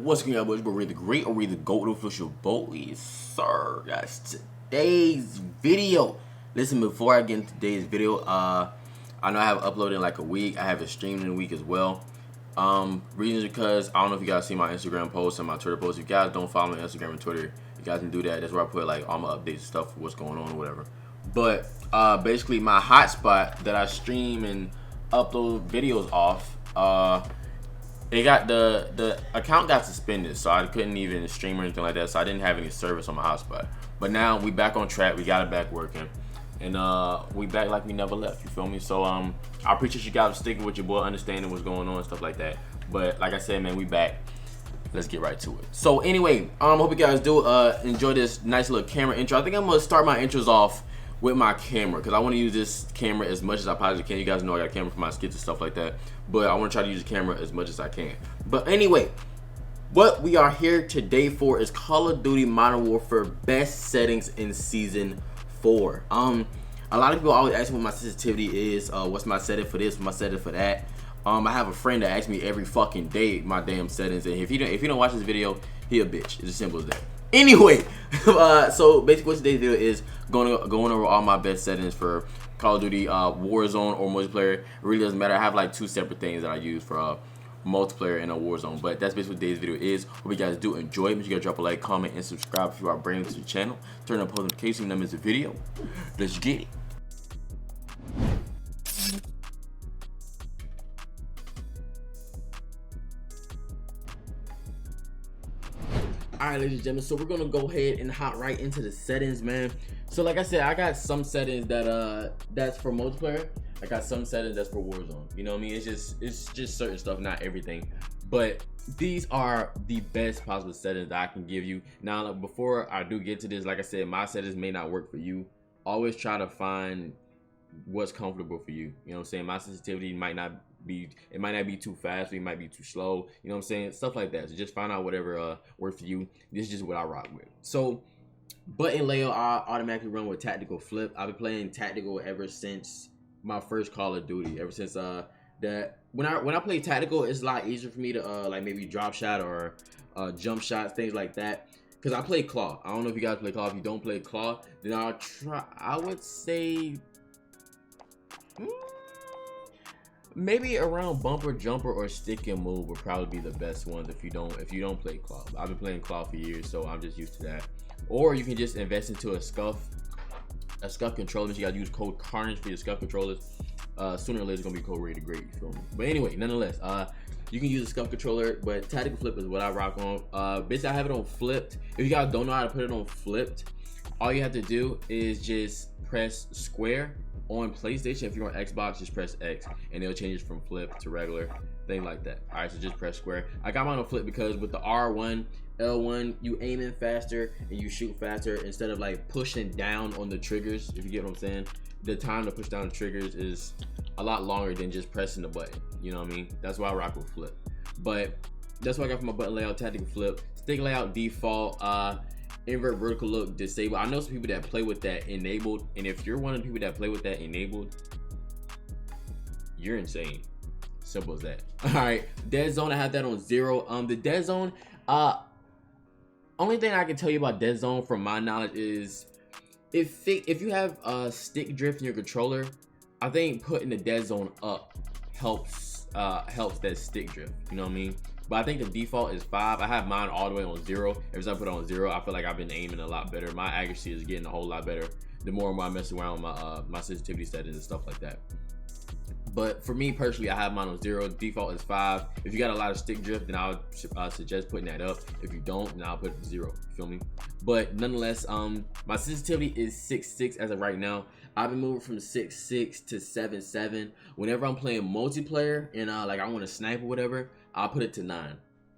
What's going on, boys? Ray the Great or Ray the Goat official boy, sir. That's today's video. Listen, before I get into today's video, I know I have uploaded in like a week. I have it streamed in a week as well. Reasons because I don't know if you guys see my Instagram posts and my Twitter posts. If you guys don't follow me on Instagram and Twitter, you guys can do that. That's where I put like all my updates and stuff, what's going on or whatever. But basically, my hotspot that I stream and upload videos off, it got the account got suspended, so I couldn't even stream or anything like that. So I didn't have any service on my hotspot. But now we back on track. We got it back working, and we back like we never left. You feel me? So I appreciate you guys sticking with your boy, understanding what's going on and stuff like that. But like I said, man, we back. Let's get right to it. So anyway, hope you guys do enjoy this nice little camera intro. I think I'm gonna start my intros off with my camera because I want to use this camera as much as I possibly can. You guys know I got a camera for my skits and stuff like that, but I want to try to use the camera as much as I can. But anyway, what we are here today for is Call of Duty Modern Warfare best settings in season 4. A lot of people always ask me what my sensitivity is, what's my setting for this, what's my setting for that. I have a friend that asks me every fucking day my damn settings, and if you don't watch this video, he a bitch. It's as simple as that. Anyway, so basically what today's video is going over all my best settings for Call of Duty Warzone or multiplayer. It really doesn't matter. I have like 2 separate things that I use for multiplayer and a Warzone, but that's basically what today's video is. Hope you guys do enjoy it. Make sure you guys drop a like, comment, and subscribe if you are brand new to the channel. Turn on post notifications when I miss a video. Let's get it. Alright, ladies and gentlemen, so we're gonna go ahead and hop right into the settings, man. So like I said, I got some settings that that's for multiplayer. I got some settings that's for Warzone. You know what I mean? It's just certain stuff, not everything. But these are the best possible settings that I can give you. Now, like, before I do get to this, like I said, my settings may not work for you. Always try to find what's comfortable for you. You know what I'm saying? My sensitivity might not be too fast, or it might be too slow. You know what I'm saying? Stuff like that. So just find out whatever works for you. This is just what I rock with. So button layout, I automatically run with tactical flip. I've been playing tactical ever since my first Call of Duty. Ever since that when I play tactical, it's a lot easier for me to like maybe drop shot or jump shots, things like that. Cause I play claw. I don't know if you guys play claw. If you don't play claw, then I would say maybe around bumper, jumper, or stick and move would probably be the best ones if you don't play claw. I've been playing claw for years, so I'm just used to that. Or you can just invest into a scuff controller. You gotta use code Carnage for your scuff controllers. Sooner or later it's gonna be code RayTheGreat, you feel me? But anyway, nonetheless, you can use a scuff controller, but tactical flip is what I rock on. Basically I have it on flipped. If you guys don't know how to put it on flipped, all you have to do is just press square. On PlayStation, if you're on Xbox, just press X and it'll change it from flip to regular, thing like that. All right, so just press square. I got mine on flip because with the R1, L1, you aim in faster and you shoot faster instead of like pushing down on the triggers. If you get what I'm saying, the time to push down the triggers is a lot longer than just pressing the button. You know what I mean? That's why I rock with flip. But that's what I got for my button layout, tactical flip. Stick layout default. Invert vertical look disabled. I know some people that play with that enabled, and if you're one of the people that play with that enabled, you're insane. Simple as that. All right, Deadzone, I have that on 0. The Deadzone, only thing I can tell you about Deadzone from my knowledge is if you have stick drift in your controller, I think putting the Deadzone up helps that stick drift. You know what I mean? But I think the default is 5. I have mine all the way on 0. Every time I put it on 0, I feel like I've been aiming a lot better. My accuracy is getting a whole lot better the more and more I mess around with my sensitivity settings and stuff like that. But for me personally, I have mine on 0. Default is 5. If you got a lot of stick drift, then I would suggest putting that up. If you don't, then I'll put it to 0. You feel me? But nonetheless, my sensitivity is 6.6 as of right now. I've been moving from 6.6 to 7.7. Whenever I'm playing multiplayer and like I want to snipe or whatever, I'll put it to 9.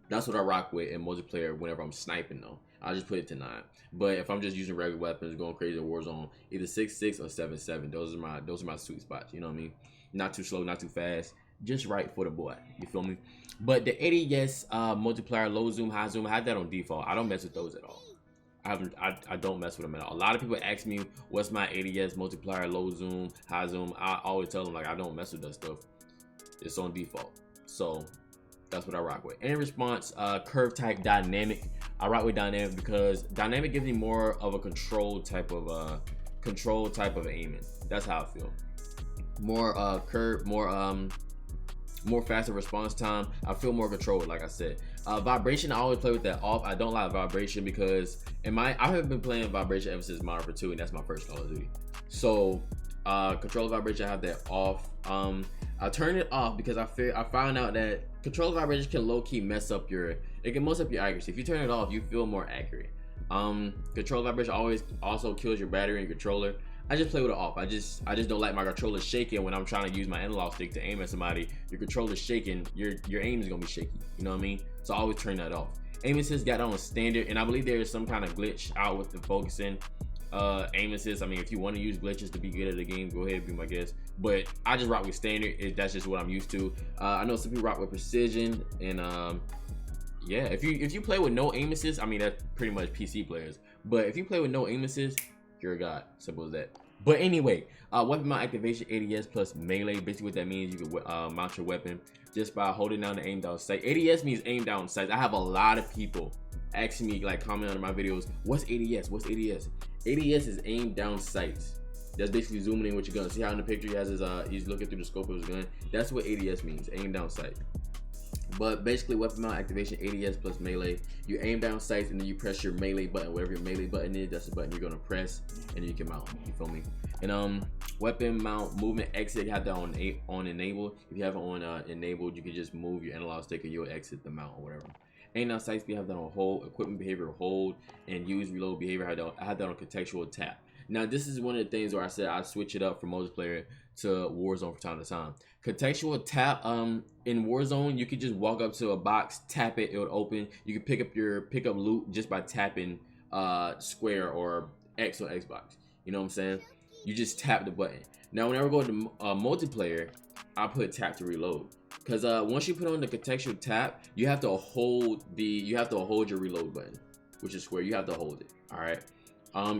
That's what I rock with in multiplayer whenever I'm sniping though. I'll just put it to 9. But if I'm just using regular weapons, going crazy in Warzone, either 6.6 or 7.7. Those are my sweet spots, you know what I mean? Not too slow, not too fast. Just right for the boy. You feel me? But the ADS multiplier, low zoom, high zoom, I have that on default. I don't mess with those at all. I don't mess with them at all. A lot of people ask me what's my ADS multiplier, low zoom, high zoom. I always tell them like I don't mess with that stuff. It's on default. So That's what I rock with. Aim response, curve type dynamic. I rock with dynamic because dynamic gives me more of a control type of aiming. That's how I feel. More curve, more faster response time. I feel more controlled, like I said. Vibration, I always play with that off. I don't like vibration because I haven't been playing vibration ever since Modern Warfare 2, and that's my first Call of Duty. So control vibration, I have that off. I turn it off because I found out that control vibration can low-key mess up your accuracy. If you turn it off, you feel more accurate. Control vibration also kills your battery and controller. I just play with it off. I just don't like my controller shaking when I'm trying to use my analog stick to aim at somebody. Your controller's shaking, your aim is gonna be shaky. You know what I mean? So I always turn that off. Aim assist got on standard, and I believe there is some kind of glitch out with the focusing. Aim assist, I mean, if you want to use glitches to be good at the game, go ahead, be my guest. But I just rock with standard. That's just what I'm used to. I know some people rock with precision, and yeah, if you play with no aim assist, I mean, that's pretty much PC players. But if you play with no aim assist, you're a god. Simple as that. But anyway, weapon mount activation, ADS plus melee. Basically what that means, you can mount your weapon just by holding down the aim down sight. ADS means aim down sight. I have a lot of people asking me, like, comment on my videos, what's ADS? What's ADS? ADS is aim down sights. That's basically zooming in with your gun. See how in the picture he has his he's looking through the scope of his gun. That's what ADS means, aim down sight. But basically, weapon mount activation, ADS plus melee. You aim down sights and then you press your melee button. Whatever your melee button is, that's the button you're gonna press, and then you can mount. You feel me? And weapon mount movement exit, you have that on enabled. If you have it on enabled, you can just move your analog stick and you'll exit the mount or whatever. Aim down sights, we have that on hold. Equipment behavior, hold, and use reload behavior. I have that on contextual tap. Now this is one of the things where I said I switch it up from multiplayer to Warzone from time to time. Contextual tap, in Warzone, you can just walk up to a box, tap it, it'll open. You can pick up loot just by tapping square or X on Xbox. You know what I'm saying? You just tap the button. Now whenever I go to multiplayer, I put tap to reload. Because once you put on the contextual tap, you have to hold your reload button, which is square. You have to hold it. All right.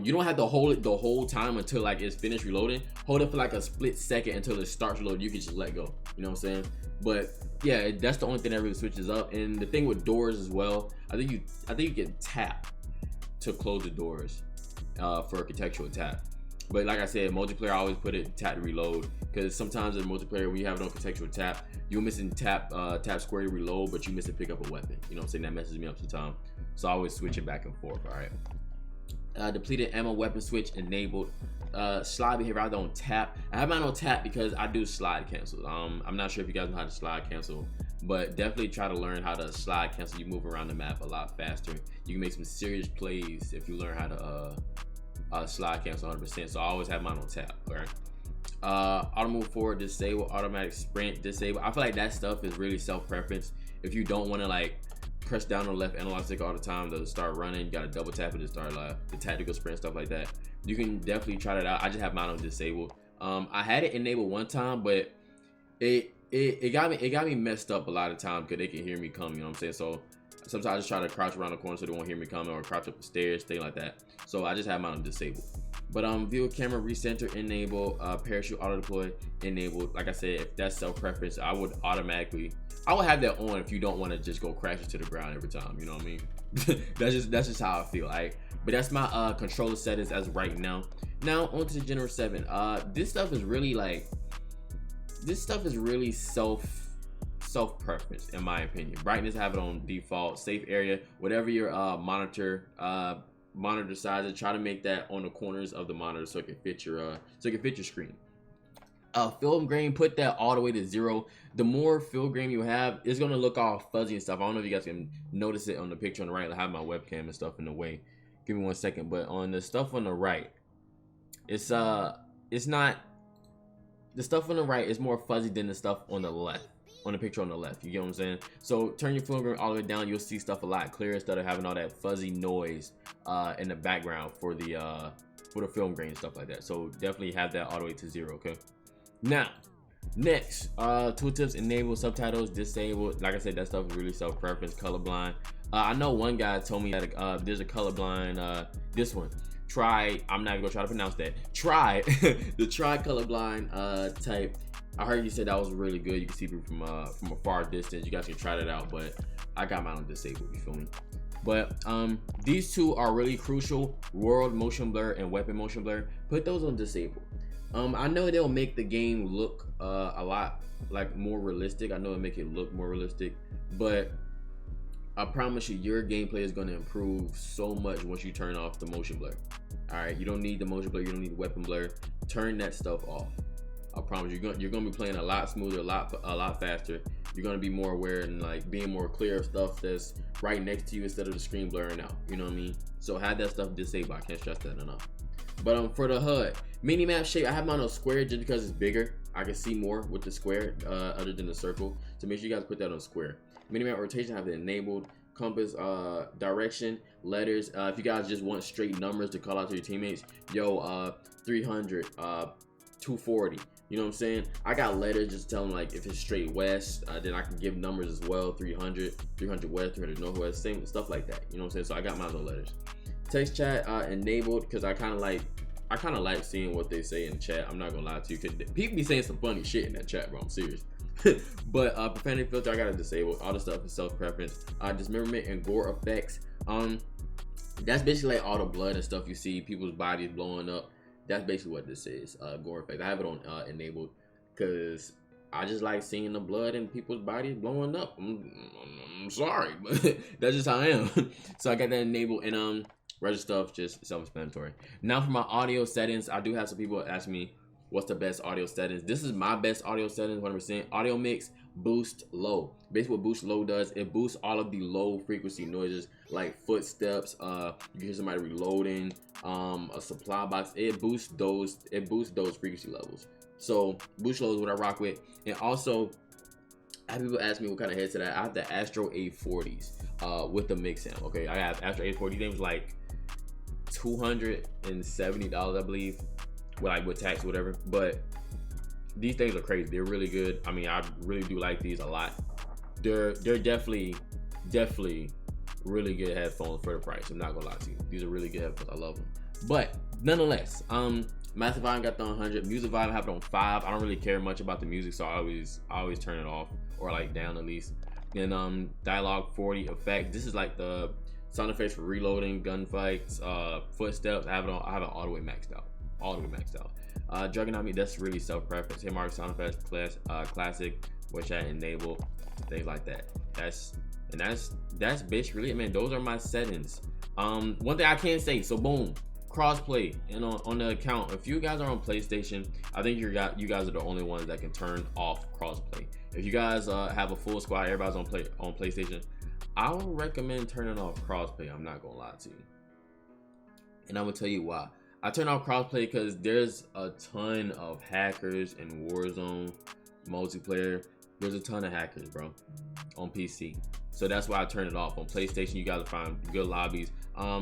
You don't have to hold it the whole time until like it's finished reloading. Hold it for like a split second until it starts reloading. You can just let go. You know what I'm saying? But yeah, that's the only thing that really switches up. And the thing with doors as well, I think you can tap to close the doors for a contextual tap. But like I said, multiplayer, I always put it tap to reload, because sometimes in multiplayer when you have it on contextual tap, you're missing tap square to reload, but you missing pick up a weapon. You know what I'm saying? That messes me up sometimes. So I always switch it back and forth. All right. Depleted ammo weapon switch enabled. Slide behavior, I don't tap. I have mine on tap because I do slide cancel. I'm not sure if you guys know how to slide cancel, but definitely try to learn how to slide cancel. You move around the map a lot faster. You can make some serious plays if you learn how to slide cancel 100%. So I always have mine on tap. All right. Auto move forward, disable, automatic sprint, disable. I feel like that stuff is really self-preference. If you don't want to like press down on the left analog stick all the time to start running, you gotta double tap it to start the tactical sprint, stuff like that. You can definitely try that out. I just have mine on disabled. I had it enabled one time, but it got me messed up a lot of times because they can hear me coming. You know what I'm saying? So sometimes I just try to crouch around the corner so they won't hear me coming, or crouch up the stairs, things like that. So I just have mine on disabled. But view camera recenter enable, parachute auto deploy enabled. Like I said, if that's self preference, I would have that on if you don't want to just go crash into the ground every time. You know what I mean? that's just how I feel. But that's my controller settings as right now. Now on to the General 7. This stuff is really self preference in my opinion. Brightness, have it on default. Safe area, whatever your monitor size is, try to make that on the corners of the monitor so it can fit your screen. Film grain, put that all the way to 0. The more film grain you have, it's gonna look all fuzzy and stuff. I don't know if you guys can notice it on the picture on the right. I have my webcam and stuff in the way. Give me 1 second. But on the stuff on the right, it's not. The stuff on the right is more fuzzy than the stuff on the left. On the picture on the left, you get what I'm saying? So turn your film grain all the way down, you'll see stuff a lot clearer instead of having all that fuzzy noise in the background for the film grain and stuff like that. So definitely have that all the way to 0. Okay. Now, next, tooltips enable, subtitles disabled. Like I said, that stuff is really self-preference, colorblind. I know one guy told me that there's a colorblind. This one. I'm not even gonna try to pronounce that. The try colorblind type I heard you said that was really good. You can see people from a far distance. You guys can try that out, but I got mine on disabled. You feel me? But these two are really crucial: world motion blur and weapon motion blur. Put those on disabled. I know they'll make the game look a lot like more realistic. I know it'll make it look more realistic, but I promise you, your gameplay is going to improve so much once you turn off the motion blur. All right, you don't need the motion blur, you don't need the weapon blur. Turn that stuff off. I promise you, you're gonna be playing a lot smoother, a lot faster. You're gonna be more aware and like being more clear of stuff that's right next to you instead of the screen blurring out. You know what I mean? So have that stuff disabled. I can't stress that enough. But for the HUD, mini map shape, I have mine on square just because it's bigger. I can see more with the square other than the circle. So make sure you guys put that on square. Mini map rotation, I have it enabled. Compass, direction, letters. If you guys just want straight numbers to call out to your teammates, yo, 300, 240. You know what I'm saying? I got letters just telling like if it's straight west, then I can give numbers as well. 300, 300 west, 300 northwest, same stuff like that. You know what I'm saying? So I got mine on letters. Text chat enabled because I kind of like seeing what they say in chat. I'm not gonna lie to you, because people be saying some funny shit in that chat, bro. I'm serious. But profanity filter, I gotta disable. All the stuff is self-preference. Dismemberment and gore effects. That's basically like all the blood and stuff you see, people's bodies blowing up. That's basically what this is. Gore effect. I have it on enabled because I just like seeing the blood and people's bodies blowing up. I'm sorry, but that's just how I am. So I got that enabled, and rest stuff just self-explanatory. Now for my audio settings, I do have some people ask me what's the best audio settings. This is my best audio settings, 100%. Audio mix, boost low. Basically what boost low does, it boosts all of the low frequency noises like footsteps, you can hear somebody reloading, a supply box. It boosts those frequency levels. So boost low is what I rock with. And also, I have people ask me what kind of headset I have. The Astro A40s with the mix amp. Okay, I have Astro A40. They was like $270, I believe, with tax or whatever. But these things are crazy. They're really good. I mean, I really do like these a lot. They're definitely really good headphones for the price. I'm not gonna lie to you. These are really good headphones. I love them. But nonetheless, massive volume got the 100. Music volume I have it on 5. I don't really care much about the music, so I always turn it off or like down at least. Then dialogue 40 effect. This is like the sound effects for reloading, gunfights, footsteps. I have it all the way maxed out. Juggernaut, that's really self-preference. Hit mark sound effects, classic, which I enable, things like that. That's basically it, man. Those are my settings. One thing I can say, so boom, crossplay, on the account. If you guys are on PlayStation, I think you guys are the only ones that can turn off crossplay. If you guys have a full squad, everybody's on PlayStation, I would recommend turning off crossplay. I'm not gonna lie to you, and I'm gonna tell you why. I turn off crossplay because there's a ton of hackers in Warzone multiplayer. There's a ton of hackers, bro, on PC. So that's why I turn it off. On PlayStation, you gotta find good lobbies.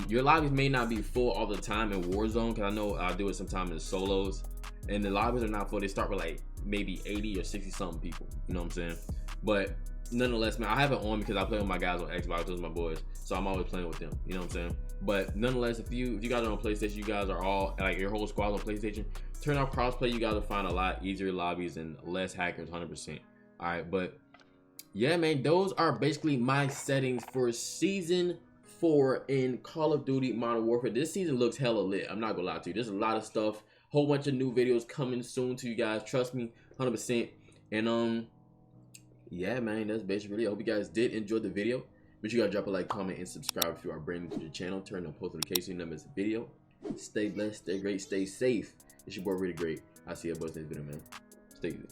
Your lobbies may not be full all the time in Warzone, because I know I do it sometimes in solos, and the lobbies are not full. They start with like maybe 80 or 60 something people. You know what I'm saying? But nonetheless, man, I have it on because I play with my guys on Xbox. Those are my boys, so I'm always playing with them. You know what I'm saying? But nonetheless, if you guys are on PlayStation, you guys are all like your whole squad on PlayStation. Turn off crossplay. You guys will find a lot easier lobbies and less hackers, 100%. All right, but yeah, man, those are basically my settings for season 4 in Call of Duty Modern Warfare. This season looks hella lit. I'm not gonna lie to you. There's a lot of stuff. Whole bunch of new videos coming soon to you guys. Trust me, 100%. And yeah, man, that's basically it. I hope you guys did enjoy the video. Make sure you guys drop a like, comment, and subscribe if you are brand new to the channel. Turn on post notifications so you never miss a video. Stay blessed, stay great, stay safe. It's your boy RayTheGreat. I'll see you boys in this video, man. Stay good.